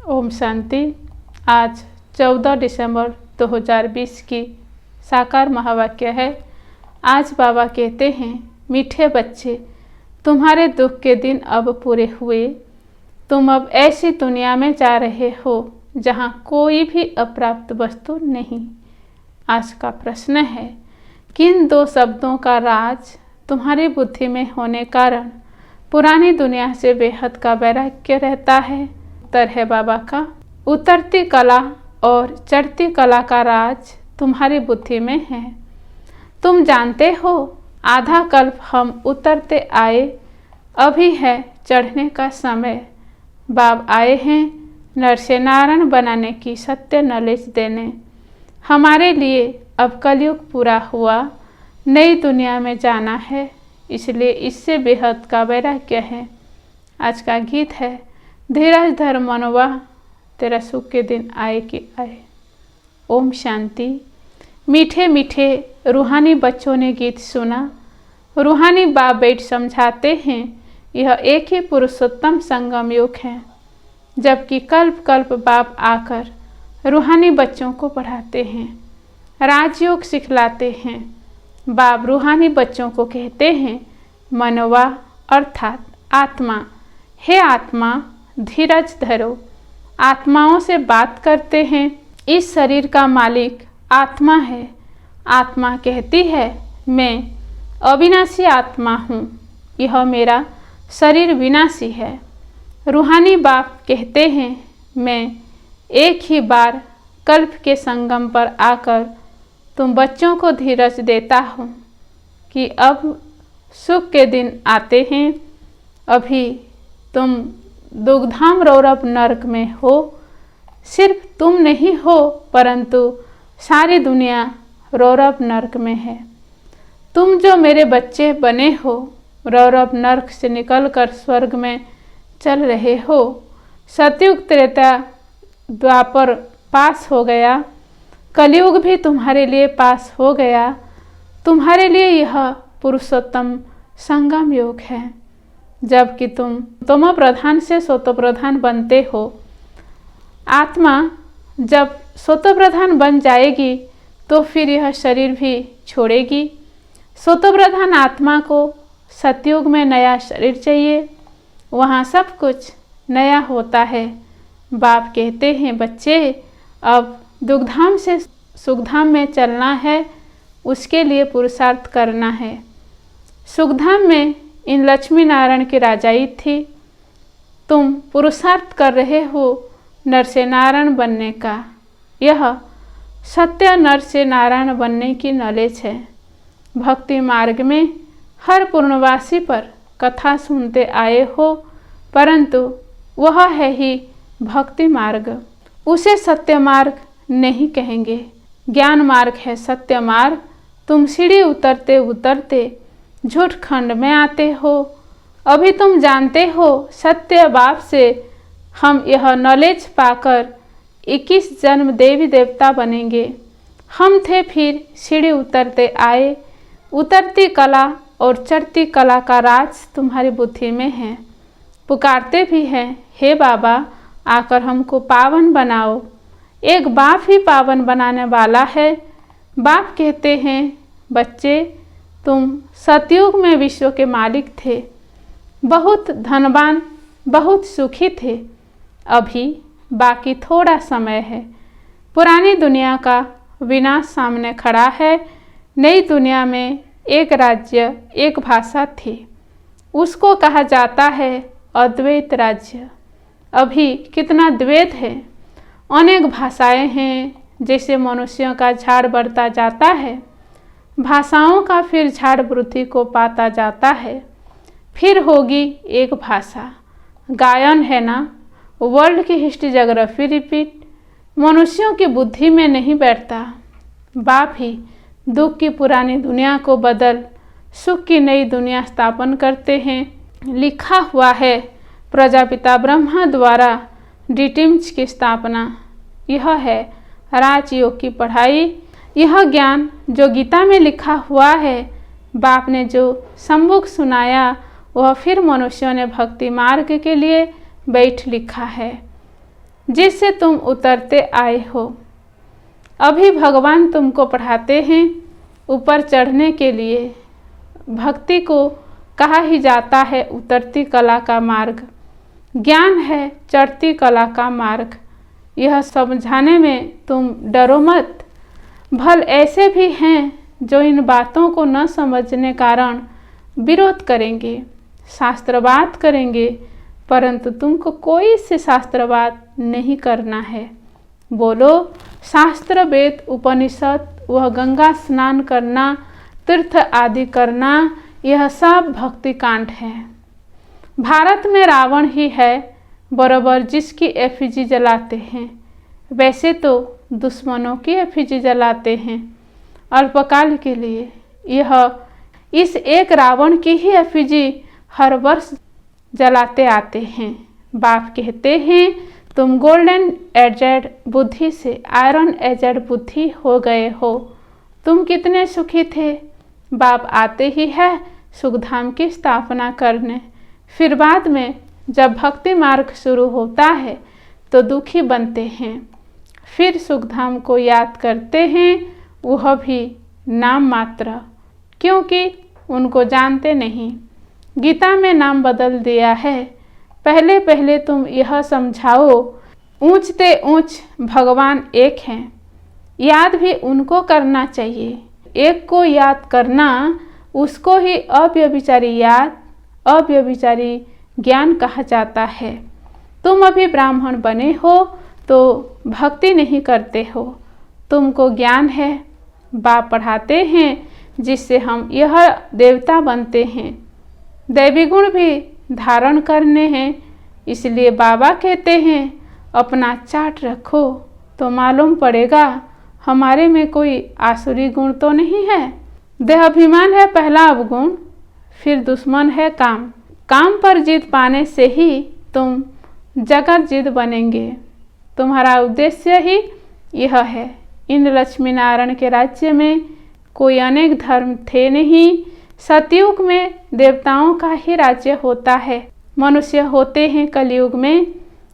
ओम शांति। आज 14 दिसंबर 2020 की साकार महावाक्य है। आज बाबा कहते हैं, मीठे बच्चे, तुम्हारे दुख के दिन अब पूरे हुए। तुम अब ऐसी दुनिया में जा रहे हो जहाँ कोई भी अप्राप्त वस्तु नहीं। आज का प्रश्न है, किन दो शब्दों का राज तुम्हारी बुद्धि में होने कारण पुरानी दुनिया से बेहद का वैराग्य रहता है? उत्तर है बाबा का, उतरती कला और चढ़ती कला का राज तुम्हारी बुद्धि में है। तुम जानते हो, आधा कल्प हम उतरते आए, अभी है चढ़ने का समय। बाब आए हैं नरसेनारण बनाने की सत्य नॉलेज देने। हमारे लिए अब कलयुग पूरा हुआ, नई दुनिया में जाना है, इसलिए इससे बेहद का वैराग्य है। आज का गीत है, धीरज धर मनवा, तेरा सुख के दिन आए कि आए। ओम शांति। मीठे मीठे रूहानी बच्चों ने गीत सुना। रूहानी बाप बैठ समझाते हैं, यह एक ही पुरुषोत्तम संगम युग है, जबकि कल्प कल्प बाप आकर रूहानी बच्चों को पढ़ाते हैं, राजयोग सिखलाते हैं। बाप रूहानी बच्चों को कहते हैं, मनवा अर्थात आत्मा, हे आत्मा धीरज धरो। आत्माओं से बात करते हैं। इस शरीर का मालिक आत्मा है। आत्मा कहती है, मैं अविनाशी आत्मा हूँ, यह मेरा शरीर विनाशी है। रूहानी बाप कहते हैं, मैं एक ही बार कल्प के संगम पर आकर तुम बच्चों को धीरज देता हूँ कि अब सुख के दिन आते हैं। अभी तुम दुग्धाम रौरव नरक में हो। सिर्फ तुम नहीं हो, परंतु सारी दुनिया रौरव नरक में है। तुम जो मेरे बच्चे बने हो, रौरव नरक से निकलकर स्वर्ग में चल रहे हो। सतयुग त्रेता द्वापर पास हो गया, कलयुग भी तुम्हारे लिए पास हो गया। तुम्हारे लिए यह पुरुषोत्तम संगम योग है, जबकि तुम तमो प्रधान से सतो प्रधान बनते हो। आत्मा जब सतो प्रधान बन जाएगी तो फिर यह शरीर भी छोड़ेगी। सतो प्रधान आत्मा को सतयुग में नया शरीर चाहिए, वहाँ सब कुछ नया होता है। बाप कहते हैं, बच्चे अब दुग्धाम से सुखधाम में चलना है, उसके लिए पुरुषार्थ करना है। सुखधाम में इन लक्ष्मी नारायण की राजाई थी। तुम पुरुषार्थ कर रहे हो नरसेनारायण बनने का। यह सत्य नरसेनारायण बनने की नॉलेज है। भक्ति मार्ग में हर पूर्णवासी पर कथा सुनते आए हो, परंतु वह है ही भक्ति मार्ग, उसे सत्य मार्ग नहीं कहेंगे। ज्ञान मार्ग है सत्य मार्ग। तुम सीढ़ी उतरते उतरते झूठ खंड में आते हो। अभी तुम जानते हो, सत्य बाप से हम यह नॉलेज पाकर 21 जन्म देवी देवता बनेंगे। हम थे फिर सीढ़ी उतरते आए। उतरती कला और चढ़ती कला का राज तुम्हारी बुद्धि में है। पुकारते भी हैं, हे बाबा आकर हमको पावन बनाओ। एक बाप ही पावन बनाने वाला है। बाप कहते हैं, बच्चे तुम सतयुग में विश्व के मालिक थे, बहुत धनवान, बहुत सुखी थे। अभी बाकी थोड़ा समय है। पुरानी दुनिया का विनाश सामने खड़ा है। नई दुनिया में एक राज्य, एक भाषा थी, उसको कहा जाता है अद्वैत राज्य। अभी कितना द्वैत है, अनेक भाषाएं हैं। जैसे मनुष्यों का झाड़ बढ़ता जाता है, भाषाओं का फिर झाड़ वृद्धि को पाता जाता है। फिर होगी एक भाषा। गायन है ना, वर्ल्ड की हिस्ट्री जोग्राफी रिपीट मनुष्यों की बुद्धि में नहीं बैठता। बाप ही दुख की पुरानी दुनिया को बदल सुख की नई दुनिया स्थापन करते हैं। लिखा हुआ है, प्रजापिता ब्रह्मा द्वारा डिटिम्स की स्थापना। यह है राजयोग की पढ़ाई। यह ज्ञान जो गीता में लिखा हुआ है, बाप ने जो सम्मुख सुनाया, वह फिर मनुष्यों ने भक्ति मार्ग के लिए बैठ लिखा है। जिससे तुम उतरते आए हो। अभी भगवान तुमको पढ़ाते हैं ऊपर चढ़ने के लिए। भक्ति को कहा ही जाता है उतरती कला का मार्ग। ज्ञान है चढ़ती कला का मार्ग। यह समझाने में तुम डरो मत। भल ऐसे भी हैं जो इन बातों को न समझने कारण विरोध करेंगे, शास्त्रवाद करेंगे, परंतु तुमको कोई से शास्त्रवाद नहीं करना है। बोलो शास्त्र वेद उपनिषद वह गंगा स्नान करना, तीर्थ आदि करना, यह सब भक्ति कांड है। भारत में रावण ही है बराबर जिसकी एफिजी जलाते हैं। वैसे तो दुश्मनों की एफिजी जलाते हैं अल्पकाल के लिए। यह इस एक रावण की ही एफिजी हर वर्ष जलाते आते हैं। बाप कहते हैं तुम गोल्डन एजेड बुद्धि से आयरन एजेड बुद्धि हो गए हो। तुम कितने सुखी थे। बाप आते ही है सुखधाम की स्थापना करने। फिर बाद में जब भक्ति मार्ग शुरू होता है तो दुखी बनते हैं। फिर सुखधाम को याद करते हैं, वह भी नाम मात्र, क्योंकि उनको जानते नहीं। गीता में नाम बदल दिया है। पहले पहले तुम यह समझाओ ऊंचते ऊंच भगवान एक हैं। याद भी उनको करना चाहिए। एक को याद करना उसको ही अव्यभिचारी याद, अव्यभिचारी ज्ञान कहा जाता है। तुम अभी ब्राह्मण बने हो तो भक्ति नहीं करते हो। तुमको ज्ञान है, बाप पढ़ाते हैं जिससे हम यह देवता बनते हैं। दैवी गुण भी धारण करने हैं। इसलिए बाबा कहते हैं अपना चार्ट रखो तो मालूम पड़ेगा हमारे में कोई आसुरी गुण तो नहीं है। देहाभिमान है पहला अवगुण, फिर दुश्मन है काम। काम पर जीत पाने से ही तुम जगत जीत बनेंगे। तुम्हारा उद्देश्य ही यह है। इन लक्ष्मी नारायण के राज्य में कोई अनेक धर्म थे नहीं। सतयुग में देवताओं का ही राज्य होता है। मनुष्य होते हैं कलयुग में,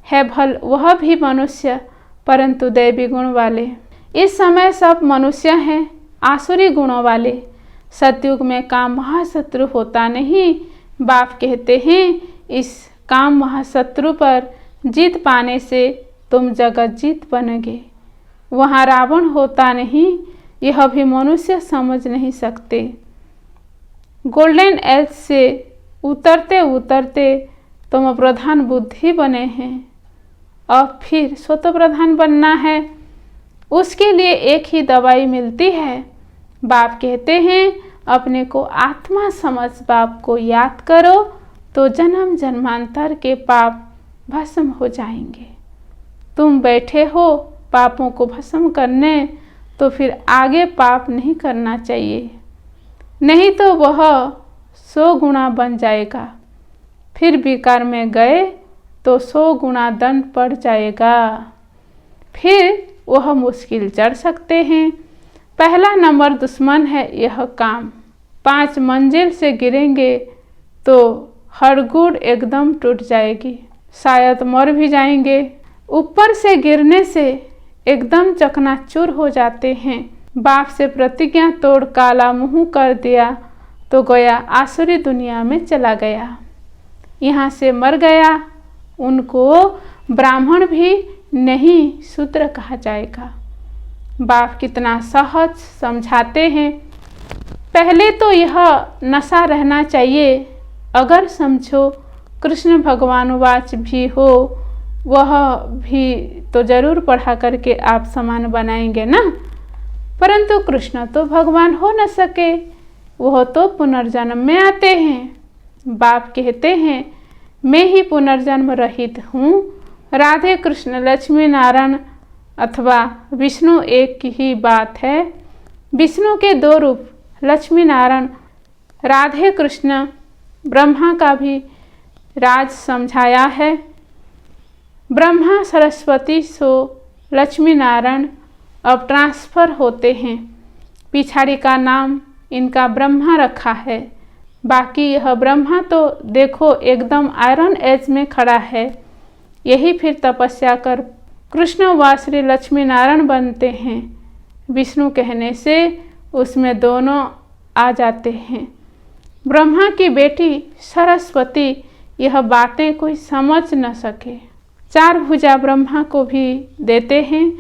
है भल वह भी मनुष्य परंतु दैवी गुण वाले। इस समय सब मनुष्य हैं आसुरी गुणों वाले। सतयुग में काम महाशत्रु होता नहीं। बाप कहते हैं इस काम महाशत्रु पर जीत पाने से तुम जगत जीत बनोगे। वहाँ रावण होता नहीं, यह भी मनुष्य समझ नहीं सकते। गोल्डन एज से उतरते उतरते तुम प्रधान बुद्धि बने हैं। अब फिर स्वतः प्रधान बनना है। उसके लिए एक ही दवाई मिलती है। बाप कहते हैं अपने को आत्मा समझ बाप को याद करो तो जन्म जन्मांतर के पाप भस्म हो जाएंगे। तुम बैठे हो पापों को भस्म करने, तो फिर आगे पाप नहीं करना चाहिए, नहीं तो वह 100 गुना बन जाएगा। फिर विकार में गए तो 100 गुना दंड पड़ जाएगा। फिर वह मुश्किल चढ़ सकते हैं। पहला नंबर दुश्मन है यह काम। 5 मंजिल से गिरेंगे तो हड़गुड़ एकदम टूट जाएगी, शायद मर भी जाएंगे। ऊपर से गिरने से एकदम चकनाचूर हो जाते हैं। बाप से प्रतिज्ञा तोड़ काला मुंह कर दिया तो गया आसुरी दुनिया में चला गया, यहाँ से मर गया। उनको ब्राह्मण भी नहीं शूद्र कहा जाएगा। बाप कितना सहज समझाते हैं। पहले तो यह नशा रहना चाहिए। अगर समझो कृष्ण भगवान वाच भी हो, वह भी तो जरूर पढ़ा करके आप समान बनाएंगे ना। परंतु कृष्ण तो भगवान हो न सके, वह तो पुनर्जन्म में आते हैं। बाप कहते हैं मैं ही पुनर्जन्म रहित हूँ। राधे कृष्ण लक्ष्मी नारायण अथवा विष्णु एक ही बात है। विष्णु के 2 रूप लक्ष्मी नारायण, राधे कृष्ण। ब्रह्मा का भी राज समझाया है। ब्रह्मा सरस्वती सो लक्ष्मी नारायण अब ट्रांसफर होते हैं। पिछाड़ी का नाम इनका ब्रह्मा रखा है। बाकी यह ब्रह्मा तो देखो एकदम आयरन एज में खड़ा है। यही फिर तपस्या कर कृष्ण व श्री लक्ष्मी नारायण बनते हैं। विष्णु कहने से उसमें दोनों आ जाते हैं। ब्रह्मा की बेटी सरस्वती यह बातें कोई समझ न सके। 4 भुजा ब्रह्मा को भी देते हैं,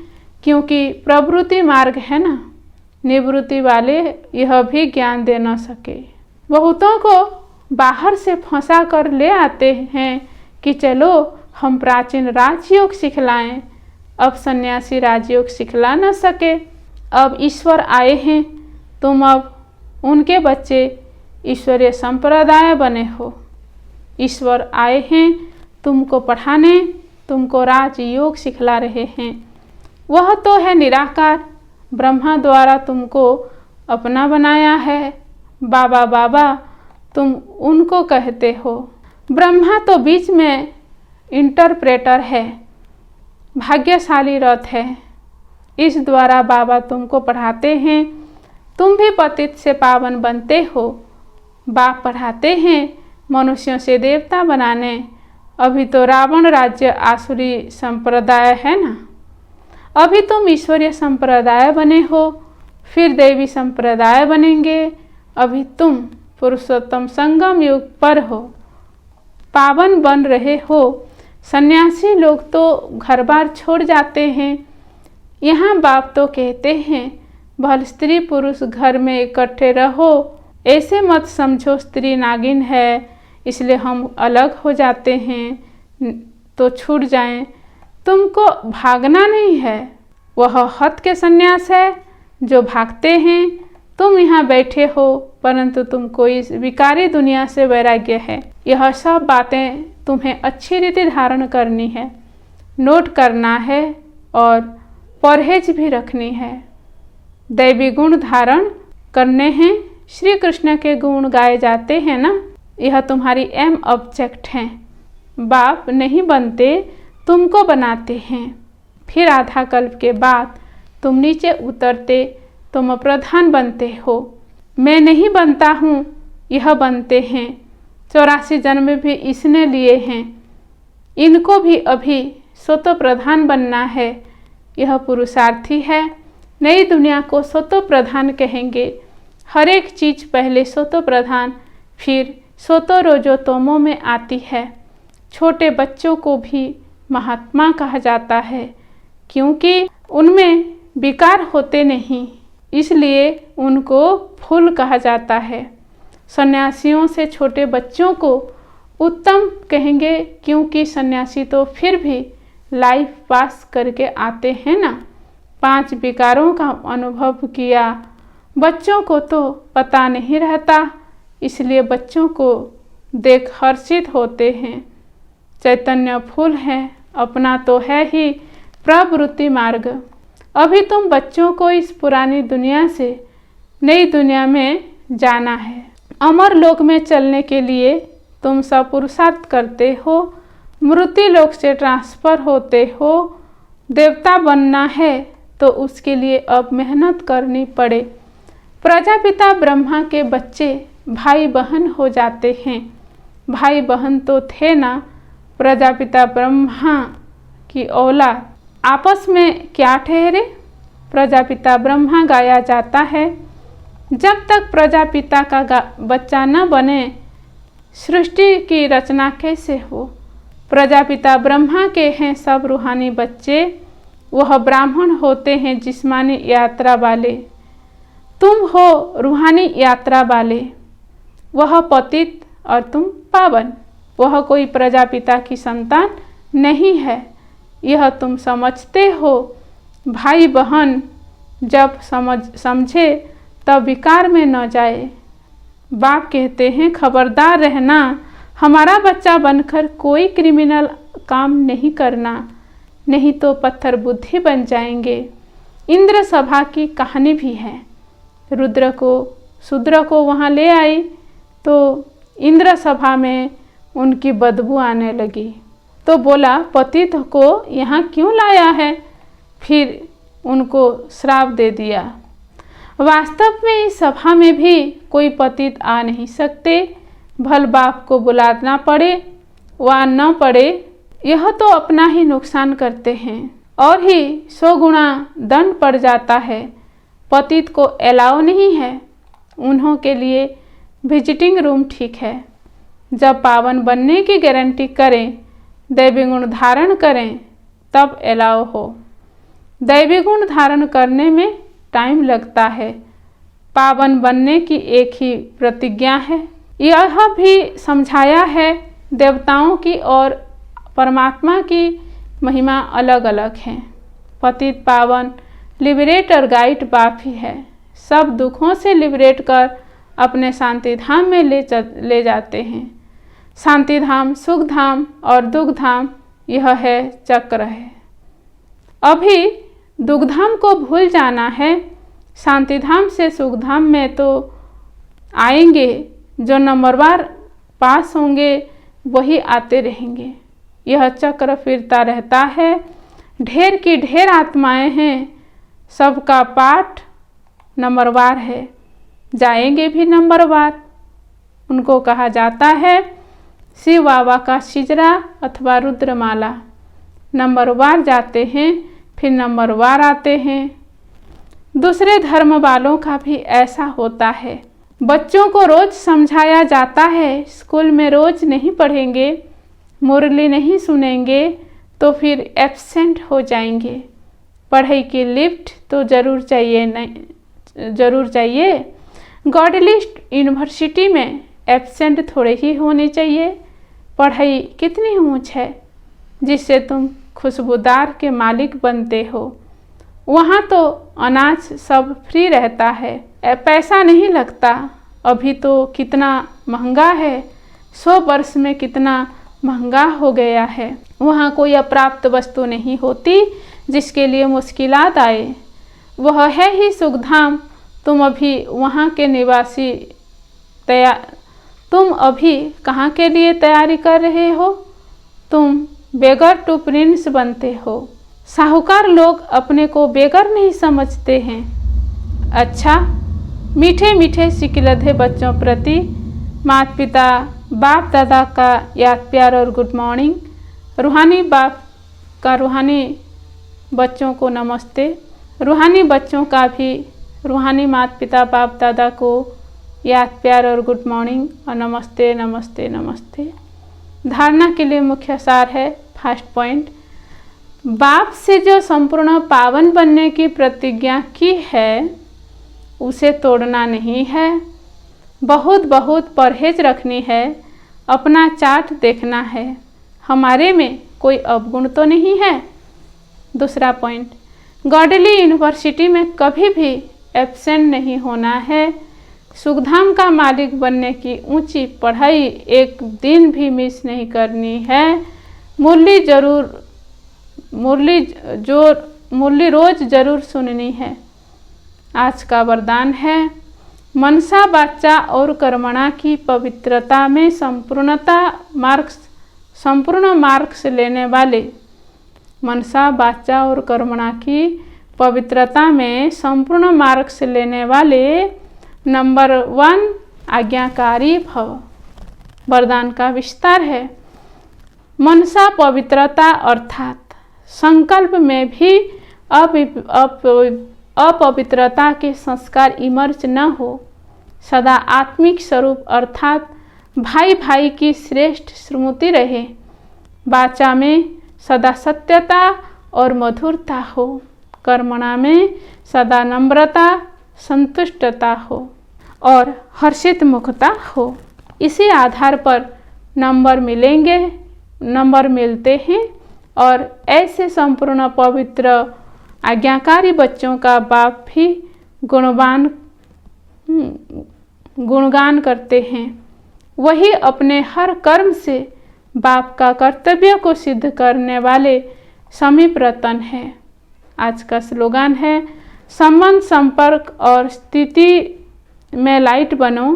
क्योंकि प्रवृत्ति मार्ग है ना, निवृत्ति वाले यह भी ज्ञान दे न सके। बहुतों को बाहर से फंसा कर ले आते हैं कि चलो हम प्राचीन राजयोग सिखलाएं। अब सन्यासी राजयोग सिखला न सके। अब ईश्वर आए हैं, तुम अब उनके बच्चे ईश्वरीय संप्रदाय बने हो। ईश्वर आए हैं तुमको पढ़ाने, तुमको राजयोग सिखला रहे हैं। वह तो है निराकार, ब्रह्मा द्वारा तुमको अपना बनाया है। बाबा बाबा तुम उनको कहते हो। ब्रह्मा तो बीच में इंटरप्रेटर है, भाग्यशाली रथ है। इस द्वारा बाबा तुमको पढ़ाते हैं। तुम भी पतित से पावन बनते हो। बाप पढ़ाते हैं मनुष्यों से देवता बनाने। अभी तो रावण राज्य आसुरी संप्रदाय है ना, अभी तुम ईश्वरीय संप्रदाय बने हो, फिर देवी संप्रदाय बनेंगे। अभी तुम पुरुषोत्तम संगम युग पर हो, पावन बन रहे हो। सन्यासी लोग तो घर बार छोड़ जाते हैं। यहाँ बाप तो कहते हैं भले स्त्री पुरुष घर में इकट्ठे रहो, ऐसे मत समझो स्त्री नागिन है इसलिए हम अलग हो जाते हैं तो छूट जाएं। तुमको भागना नहीं है, वह हत के सन्यास है जो भागते हैं। तुम यहाँ बैठे हो परंतु तुमको इस विकारी दुनिया से वैराग्य है। यह सब बातें तुम्हें अच्छी रीति धारण करनी है, नोट करना है और परहेज भी रखनी है। दैवी गुण धारण करने हैं। श्री कृष्ण के गुण गाए जाते हैं ना, यह तुम्हारी एम ऑब्जेक्ट है। बाप नहीं बनते, तुमको बनाते हैं। फिर आधा कल्प के बाद तुम नीचे उतरते, तुम प्रधान बनते हो। मैं नहीं बनता हूँ, यह बनते हैं। 84 जन्म भी इसने लिए हैं। इनको भी अभी स्वतः प्रधान बनना है। यह पुरुषार्थी है। नई दुनिया को स्वतः प्रधान कहेंगे। हर एक चीज़ पहले स्वतः प्रधान, फिर स्वतः रोजोतमो में आती है। छोटे बच्चों को भी महात्मा कहा जाता है, क्योंकि उनमें विकार होते नहीं, इसलिए उनको फूल कहा जाता है। सन्यासियों से छोटे बच्चों को उत्तम कहेंगे, क्योंकि सन्यासी तो फिर भी लाइफ पास करके आते हैं ना। 5 विकारों का अनुभव किया। बच्चों को तो पता नहीं रहता, इसलिए बच्चों को देख हर्षित होते हैं। चैतन्य फूल है, अपना तो है ही प्रवृत्ति मार्ग। अभी तुम बच्चों को इस पुरानी दुनिया से नई दुनिया में जाना है। अमर लोक में चलने के लिए तुम सब पुरुषार्थ करते हो। मृत्यु लोक से ट्रांसफर होते हो। देवता बनना है तो उसके लिए अब मेहनत करनी पड़े। प्रजापिता ब्रह्मा के बच्चे भाई बहन हो जाते हैं। भाई बहन तो थे ना, प्रजापिता ब्रह्मा की औलाद आपस में क्या ठहरे। प्रजापिता ब्रह्मा गाया जाता है। जब तक प्रजापिता का बच्चा न बने, सृष्टि की रचना कैसे हो। प्रजापिता ब्रह्मा के हैं सब रूहानी बच्चे। वह ब्राह्मण होते हैं जिस्मानी यात्रा वाले। तुम हो रूहानी यात्रा वाले। वह पतित और तुम पावन। वह कोई प्रजापिता की संतान नहीं है, यह तुम समझते हो। भाई बहन जब समझे तब विकार में न जाए। बाप कहते हैं खबरदार रहना, हमारा बच्चा बनकर कोई क्रिमिनल काम नहीं करना, नहीं तो पत्थर बुद्धि बन जाएंगे। इंद्र सभा की कहानी भी है। रुद्र को शूद्र को वहाँ ले आई तो इंद्र सभा में उनकी बदबू आने लगी, तो बोला पतित को यहाँ क्यों लाया है। फिर उनको श्राप दे दिया। वास्तव में इस सभा में भी कोई पतित आ नहीं सकते। भल बाप को बुलाना पड़े वा न पड़े, यह तो अपना ही नुकसान करते हैं। और ही 100 गुना दंड पड़ जाता है। पतित को अलाउ नहीं है, उन्हों के लिए विजिटिंग रूम ठीक है। जब पावन बनने की गारंटी करें, दैवी गुण धारण करें, तब अलाउ हो। दैवी गुण धारण करने में टाइम लगता है। पावन बनने की एक ही प्रतिज्ञा है। यह भी समझाया है देवताओं की और परमात्मा की महिमा अलग अलग है। पतित पावन लिबरेटर गाइड बाप ही है। सब दुखों से लिबरेट कर अपने शांति धाम में ले जाते हैं। शांति धाम, सुख धाम और दुख धाम, यह है चक्र है। अभी दुख धाम को भूल जाना है। शांति धाम से सुख धाम में तो आएंगे, जो नंबरवार पास होंगे वही आते रहेंगे। यह चक्र फिरता रहता है। ढेर की ढेर आत्माएं हैं, सबका पाठ नंबरवार है, जाएंगे भी नंबरवार। उनको कहा जाता है शिव बाबा का शिजरा अथवा रुद्रमाला। नंबरवार जाते हैं, फिर नंबरवार आते हैं। दूसरे धर्म वालों का भी ऐसा होता है। बच्चों को रोज समझाया जाता है, स्कूल में रोज नहीं पढ़ेंगे, मुरली नहीं सुनेंगे तो फिर एब्सेंट हो जाएंगे। पढ़ाई की लिफ्ट तो जरूर चाहिए, नहीं जरूर चाहिए। गॉडली यूनिवर्सिटी में एब्सेंट थोड़े ही होने चाहिए। पढ़ाई कितनी ऊंच है जिससे तुम खुशबूदार के मालिक बनते हो। वहाँ तो अनाज सब फ्री रहता है, पैसा नहीं लगता। अभी तो कितना महंगा है, 100 वर्ष में कितना महंगा हो गया है। वहाँ कोई अप्राप्त वस्तु नहीं होती जिसके लिए मुश्किलात आए। वह है ही सुखधाम। तुम अभी वहाँ के निवासी तुम अभी कहाँ के लिए तैयारी कर रहे हो? तुम बेगर टू प्रिंस बनते हो। साहूकार लोग अपने को बेगर नहीं समझते हैं। अच्छा, मीठे मीठे सिकिलधे बच्चों प्रति माता पिता बाप दादा का याद प्यार और गुड मॉर्निंग। रूहानी बाप का रूहानी बच्चों को नमस्ते। रूहानी बच्चों का भी रूहानी माता पिता बाप दादा को याद प्यार और गुड मॉर्निंग और नमस्ते नमस्ते नमस्ते। धारणा के लिए मुख्य सार है। फर्स्ट पॉइंट, बाप से जो संपूर्ण पावन बनने की प्रतिज्ञा की है उसे तोड़ना नहीं है। बहुत बहुत परहेज रखनी है। अपना चार्ट देखना है, हमारे में कोई अवगुण तो नहीं है। दूसरा पॉइंट, गॉडली यूनिवर्सिटी में कभी भी एब्सेंट नहीं होना है। सुखधाम का मालिक बनने की ऊंची पढ़ाई एक दिन भी मिस नहीं करनी है। मुरली रोज जरूर सुननी है। आज का वरदान है, मनसा वाचा और कर्मणा की पवित्रता में संपूर्ण मार्क्स लेने वाले। मनसा वाचा और कर्मणा की पवित्रता में संपूर्ण मार्क्स लेने वाले नंबर 1 आज्ञाकारी भव। वरदान का विस्तार है। मनसा पवित्रता अर्थात संकल्प में भी अपवित्रता के संस्कार इमर्ज न हो। सदा आत्मिक स्वरूप अर्थात भाई भाई की श्रेष्ठ स्मृति रहे। वाचा में सदा सत्यता और मधुरता हो। कर्मणा में सदा नम्रता संतुष्टता हो और हर्षित मुखता हो। इसी आधार पर नंबर मिलते हैं और ऐसे संपूर्ण पवित्र आज्ञाकारी बच्चों का बाप भी गुणगान करते हैं। वही अपने हर कर्म से बाप का कर्तव्य को सिद्ध करने वाले समीप रतन है। आज का स्लोगान है, संबंध संपर्क और स्थिति में लाइट बनो,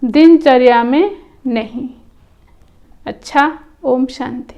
दिनचर्या में नहीं। अच्छा, ओम शांति।